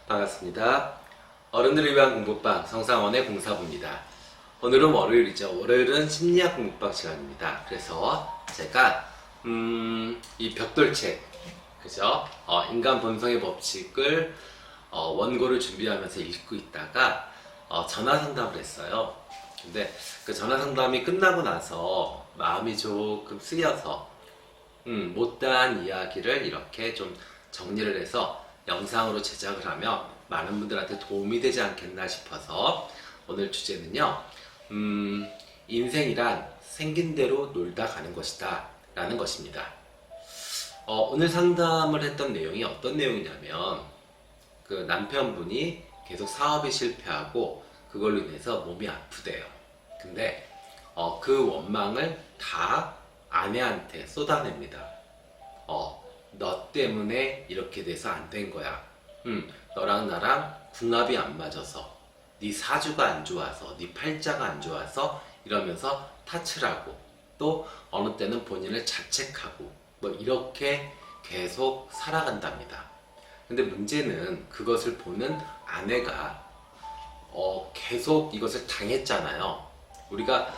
반갑습니다. 어른들을 위한 공부방 성상원의 공사부입니다. 오늘은 월요일이죠. 월요일은 심리학 공부방 시간입니다. 그래서 제가 이 벽돌책, 그죠? 인간 본성의 법칙을 원고를 준비하면서 읽고 있다가 전화 상담을 했어요. 근데 그 전화 상담이 끝나고 나서 마음이 조금 쓰여서 못다한 이야기를 이렇게 좀 정리를 해서 영상으로 제작을 하면 많은 분들한테 도움이 되지 않겠나 싶어서 오늘 주제는요, 인생이란 생긴 대로 놀다 가는 것이다 라는 것입니다. 오늘 상담을 했던 내용이 어떤 내용이냐면, 그 남편분이 계속 사업에 실패하고 그걸로 인해서 몸이 아프대요. 근데 그 원망을 다 아내한테 쏟아냅니다. 너 때문에 이렇게 돼서 안 된 거야. 너랑 나랑 궁합이 안 맞아서, 네 사주가 안 좋아서, 네 팔자가 안 좋아서, 이러면서 탓을 하고, 또 어느 때는 본인을 자책하고, 뭐 이렇게 계속 살아간답니다. 근데 문제는 그것을 보는 아내가 계속 이것을 당했잖아요. 우리가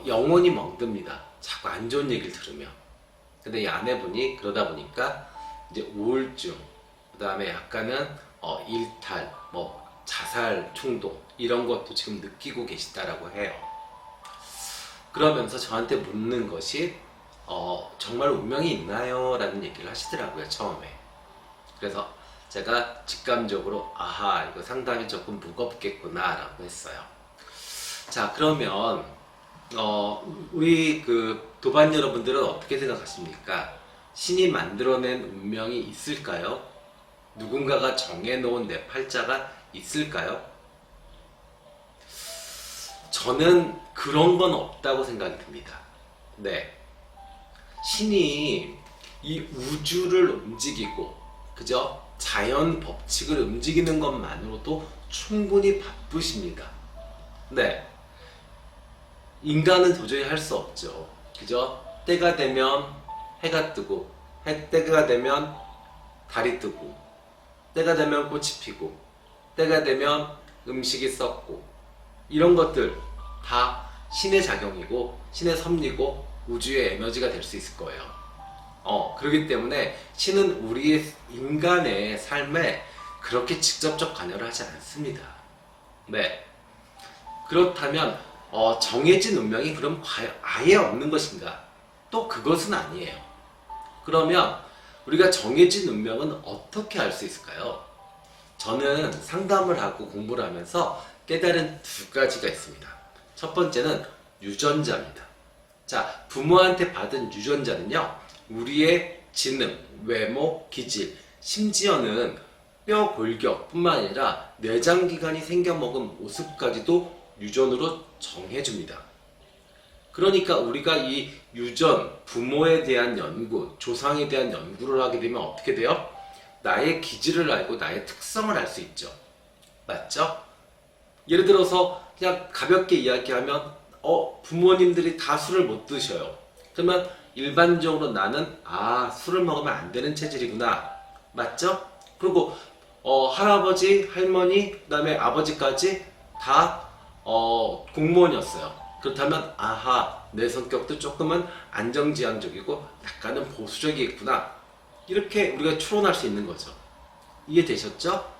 영혼이 멍듭니다. 자꾸 안 좋은 얘기를 들으면. 근데 이 아내분이 그러다 보니까 이제 우울증, 그 다음에 약간은 일탈, 뭐 자살 충동 이런 것도 지금 느끼고 계시다라고 해요. 그러면서 저한테 묻는 것이 정말 운명이 있나요? 라는 얘기를 하시더라고요, 처음에. 그래서 제가 직감적으로 아하, 이거 상담이 조금 무겁겠구나 라고 했어요. 자, 그러면 우리 그 도반 여러분들은 어떻게 생각하십니까? 신이 만들어낸 운명이 있을까요? 누군가가 정해놓은 내 팔자가 있을까요? 저는 그런 건 없다고 생각이 듭니다. 네. 신이 이 우주를 움직이고, 그죠? 자연 법칙을 움직이는 것만으로도 충분히 바쁘십니다. 네. 인간은 도저히 할 수 없죠. 그죠? 때가 되면 해가 뜨고, 때가 되면 달이 뜨고, 때가 되면 꽃이 피고, 때가 되면 음식이 썩고, 이런 것들 다 신의 작용이고, 신의 섭리고, 우주의 에너지가 될 수 있을 거예요. 그렇기 때문에 신은 우리의 인간의 삶에 그렇게 직접적 관여를 하지 않습니다. 네. 그렇다면 정해진 운명이 그럼 과연 아예 없는 것인가? 또 그것은 아니에요. 그러면 우리가 정해진 운명은 어떻게 알 수 있을까요? 저는 상담을 하고 공부를 하면서 깨달은 두 가지가 있습니다. 첫 번째는 유전자입니다. 자, 부모한테 받은 유전자는요, 우리의 지능, 외모, 기질, 심지어는 뼈 골격 뿐만 아니라 내장기관이 생겨먹은 모습까지도 유전으로 정해줍니다. 그러니까 우리가 이 유전, 부모에 대한 연구, 조상에 대한 연구를 하게 되면 어떻게 돼요? 나의 기질을 알고 나의 특성을 알 수 있죠. 맞죠? 예를 들어서 그냥 가볍게 이야기하면 부모님들이 다 술을 못 드셔요. 그러면 일반적으로 나는 술을 먹으면 안 되는 체질이구나. 맞죠? 그리고 할아버지, 할머니, 그 다음에 아버지까지 다 공무원이었어요. 그렇다면 내 성격도 조금은 안정지향적이고 약간은 보수적이겠구나. 이렇게 우리가 추론할 수 있는 거죠. 이해되셨죠?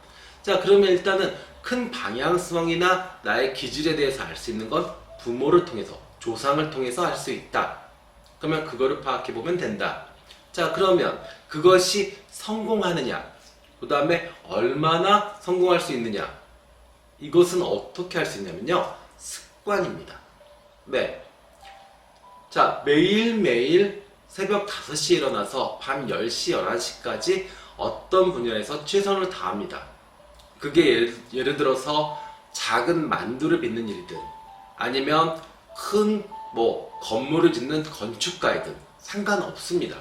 자, 그러면 일단은 큰 방향성이나 나의 기질에 대해서 알 수 있는 건 부모를 통해서, 조상을 통해서 알 수 있다. 그러면 그거를 파악해보면 된다. 자, 그러면 그것이 성공하느냐, 그 다음에 얼마나 성공할 수 있느냐, 이것은 어떻게 할 수 있냐면요, 습관입니다. 네. 자, 매일매일 새벽 5시에 일어나서 밤 10시, 11시까지 어떤 분야에서 최선을 다합니다. 그게 예를 들어서 작은 만두를 빚는 일이든, 아니면 큰 건물을 짓는 건축가이든 상관없습니다.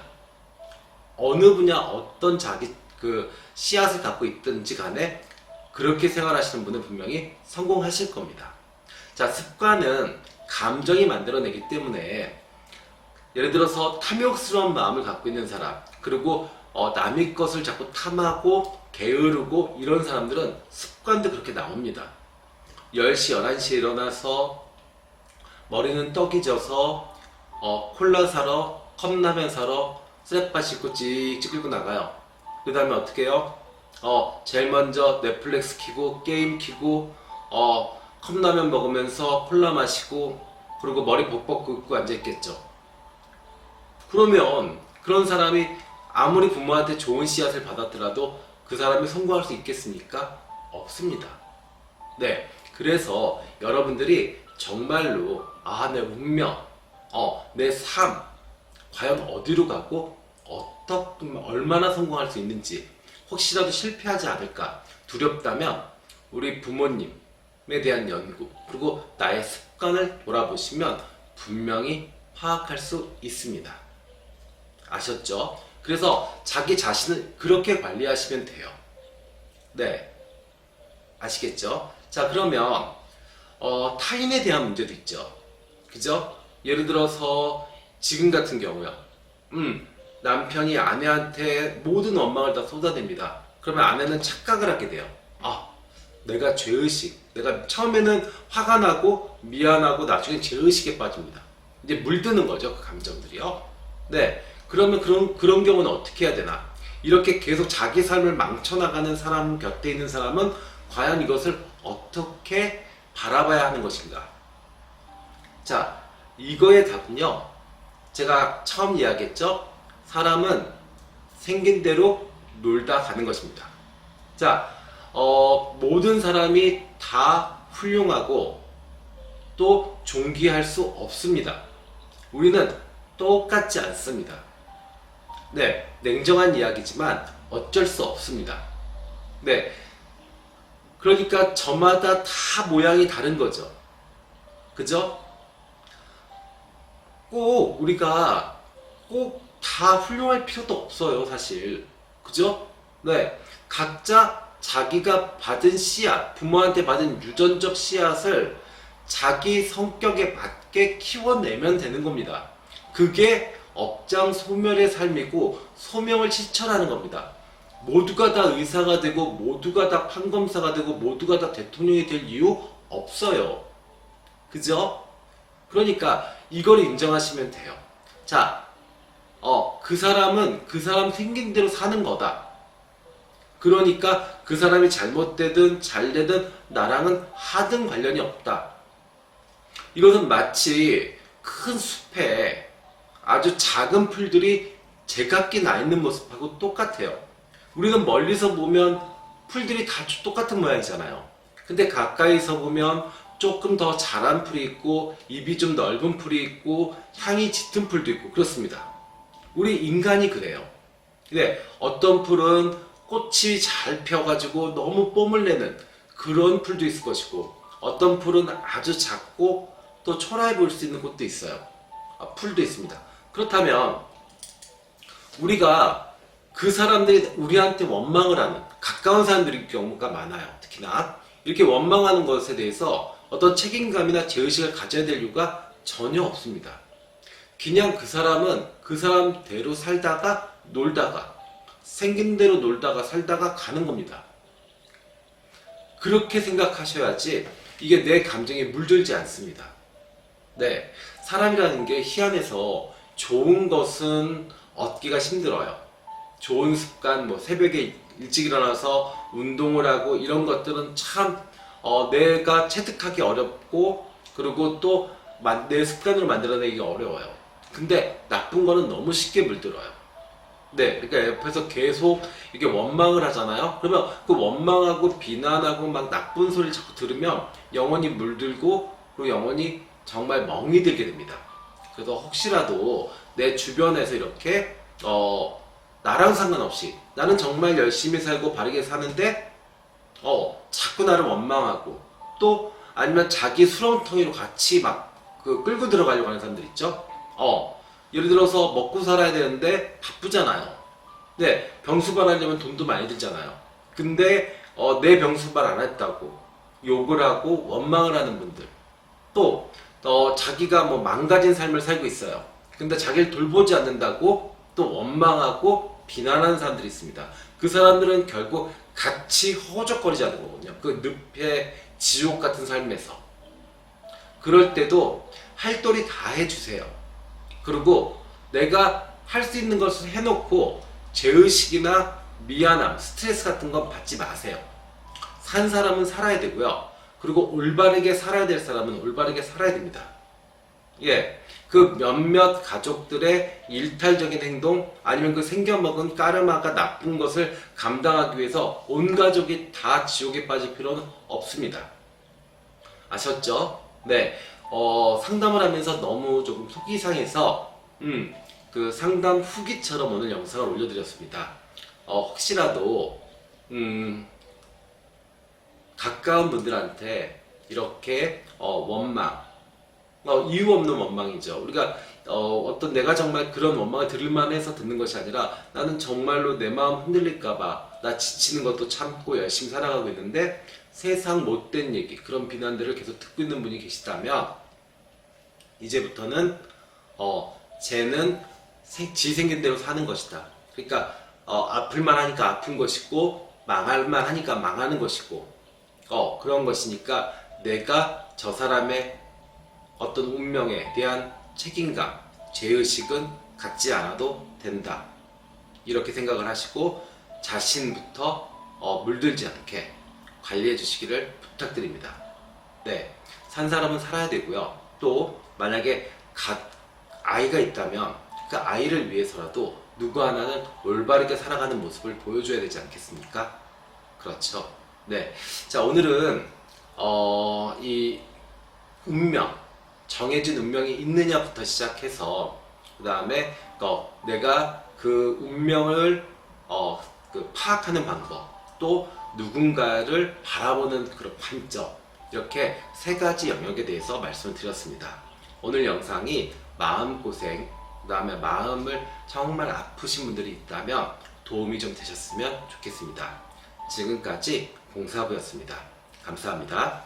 어느 분야 어떤 자기 그 씨앗을 갖고 있든지 간에 그렇게 생활하시는 분은 분명히 성공하실 겁니다. 자, 습관은 감정이 만들어내기 때문에 예를 들어서 탐욕스러운 마음을 갖고 있는 사람, 그리고 남의 것을 자꾸 탐하고 게으르고 이런 사람들은 습관도 그렇게 나옵니다. 10시, 11시에 일어나서 머리는 떡이 져서 콜라 사러, 컵라면 사러 쇠바 싣고 찍찍 끌고 나가요. 그 다음에 어떻게 해요? 제일 먼저 넷플릭스 켜고 게임 켜고 컵라면 먹으면서 콜라 마시고 그리고 머리 벅벅 긋고 앉아있겠죠. 그러면 그런 사람이 아무리 부모한테 좋은 씨앗을 받았더라도 그 사람이 성공할 수 있겠습니까? 없습니다. 네, 그래서 여러분들이 정말로 내 운명, 내 삶 과연 어디로 가고 얼마나 성공할 수 있는지 혹시라도 실패하지 않을까 두렵다면 우리 부모님에 대한 연구 그리고 나의 습관을 돌아보시면 분명히 파악할 수 있습니다. 아셨죠? 그래서 자기 자신을 그렇게 관리하시면 돼요. 네, 아시겠죠? 자, 그러면 타인에 대한 문제도 있죠. 그죠? 예를 들어서 지금 같은 경우요. 남편이 아내한테 모든 원망을 다 쏟아냅니다. 그러면 아내는 착각을 하게 돼요. 내가 죄의식, 내가 처음에는 화가 나고 미안하고 나중에 죄의식에 빠집니다. 이제 물드는 거죠, 그 감정들이요. 네, 그러면 그런 경우는 어떻게 해야 되나? 이렇게 계속 자기 삶을 망쳐나가는 사람 곁에 있는 사람은 과연 이것을 어떻게 바라봐야 하는 것인가? 자, 이거의 답은요, 제가 처음 이야기했죠? 사람은 생긴 대로 놀다 가는 것입니다. 자, 모든 사람이 다 훌륭하고 또 존귀할 수 없습니다. 우리는 똑같지 않습니다. 네, 냉정한 이야기지만 어쩔 수 없습니다. 네, 그러니까 저마다 다 모양이 다른 거죠. 그죠? 꼭 우리가 꼭 다 훌륭할 필요도 없어요, 사실. 그죠? 네, 각자 자기가 받은 씨앗, 부모한테 받은 유전적 씨앗을 자기 성격에 맞게 키워내면 되는 겁니다. 그게 업장소멸의 삶이고 소명을 실천하는 겁니다. 모두가 다 의사가 되고 모두가 다 판검사가 되고 모두가 다 대통령이 될 이유 없어요. 그죠? 그러니까 이걸 인정하시면 돼요. 자, 그 사람은 그 사람 생긴 대로 사는 거다. 그러니까 그 사람이 잘못되든 잘되든 나랑은 하등 관련이 없다. 이것은 마치 큰 숲에 아주 작은 풀들이 제각기 나 있는 모습하고 똑같아요. 우리는 멀리서 보면 풀들이 다 똑같은 모양이잖아요. 근데 가까이서 보면 조금 더 자란 풀이 있고 잎이 좀 넓은 풀이 있고 향이 짙은 풀도 있고 그렇습니다. 우리 인간이 그래요. 근데 어떤 풀은 꽃이 잘 펴가지고 너무 뽐을 내는 그런 풀도 있을 것이고 어떤 풀은 아주 작고 또 초라해 보일 수 있는 꽃도 있어요. 풀도 있습니다. 그렇다면 우리가 그 사람들이 우리한테 원망을 하는 가까운 사람들의 경우가 많아요. 특히나 이렇게 원망하는 것에 대해서 어떤 책임감이나 죄의식을 가져야 될 이유가 전혀 없습니다. 그냥 그 사람은 그 사람대로 살다가 놀다가 생긴 대로 놀다가 살다가 가는 겁니다. 그렇게 생각하셔야지 이게 내 감정에 물들지 않습니다. 네, 사람이라는 게 희한해서 좋은 것은 얻기가 힘들어요. 좋은 습관, 새벽에 일찍 일어나서 운동을 하고 이런 것들은 참 내가 체득하기 어렵고 그리고 또 내 습관으로 만들어내기 어려워요. 근데 나쁜 거는 너무 쉽게 물들어요. 네, 그러니까 옆에서 계속 이렇게 원망을 하잖아요. 그러면 그 원망하고 비난하고 막 나쁜 소리를 자꾸 들으면 영원히 물들고 그리고 영원히 정말 멍이 들게 됩니다. 그래서 혹시라도 내 주변에서 이렇게 나랑 상관없이 나는 정말 열심히 살고 바르게 사는데 자꾸 나를 원망하고 또 아니면 자기 수렁텅이로 같이 막 끌고 들어가려고 하는 사람들 있죠. 예를 들어서 먹고 살아야 되는데 바쁘잖아요. 네, 병수발 하려면 돈도 많이 들잖아요. 근데 내 병수발 안 했다고 욕을 하고 원망을 하는 분들 또 자기가 망가진 삶을 살고 있어요. 근데 자기를 돌보지 않는다고 또 원망하고 비난하는 사람들이 있습니다. 그 사람들은 결국 같이 허우적거리지 않는 거거든요. 그 늪의 지옥 같은 삶에서. 그럴 때도 할 도리 다 해주세요. 그리고 내가 할 수 있는 것을 해놓고 죄의식이나 미안함, 스트레스 같은 건 받지 마세요. 산 사람은 살아야 되고요. 그리고 올바르게 살아야 될 사람은 올바르게 살아야 됩니다. 예, 그 몇몇 가족들의 일탈적인 행동 아니면 그 생겨먹은 까르마가 나쁜 것을 감당하기 위해서 온 가족이 다 지옥에 빠질 필요는 없습니다. 아셨죠? 네, 상담을 하면서 너무 조금 속이 상해서 그 상담 후기처럼 오늘 영상을 올려드렸습니다. 혹시라도 가까운 분들한테 이렇게 원망, 이유 없는 원망이죠. 우리가 어떤 내가 정말 그런 원망을 들을만 해서 듣는 것이 아니라 나는 정말로 내 마음 흔들릴까봐 나 지치는 것도 참고 열심히 살아가고 있는데 세상 못된 얘기, 그런 비난들을 계속 듣고 있는 분이 계시다면 이제부터는 쟤는 지 생긴 대로 사는 것이다. 그러니까 아플만 하니까 아픈 것이고 망할만 하니까 망하는 것이고 그런 것이니까 내가 저 사람의 어떤 운명에 대한 책임감, 죄의식은 갖지 않아도 된다. 이렇게 생각을 하시고 자신부터 물들지 않게 관리해 주시기를 부탁드립니다. 네, 산 사람은 살아야 되고요. 또 만약에 아이가 있다면 그 아이를 위해서라도 누구 하나는 올바르게 살아가는 모습을 보여줘야 되지 않겠습니까? 그렇죠. 네, 자 오늘은 이 운명, 정해진 운명이 있느냐부터 시작해서 그 다음에 내가 그 운명을 파악하는 방법, 또 누군가를 바라보는 그런 관점, 이렇게 세 가지 영역에 대해서 말씀을 드렸습니다. 오늘 영상이 마음고생, 그 다음에 마음을 정말 아프신 분들이 있다면 도움이 좀 되셨으면 좋겠습니다. 지금까지 봉사부였습니다. 감사합니다.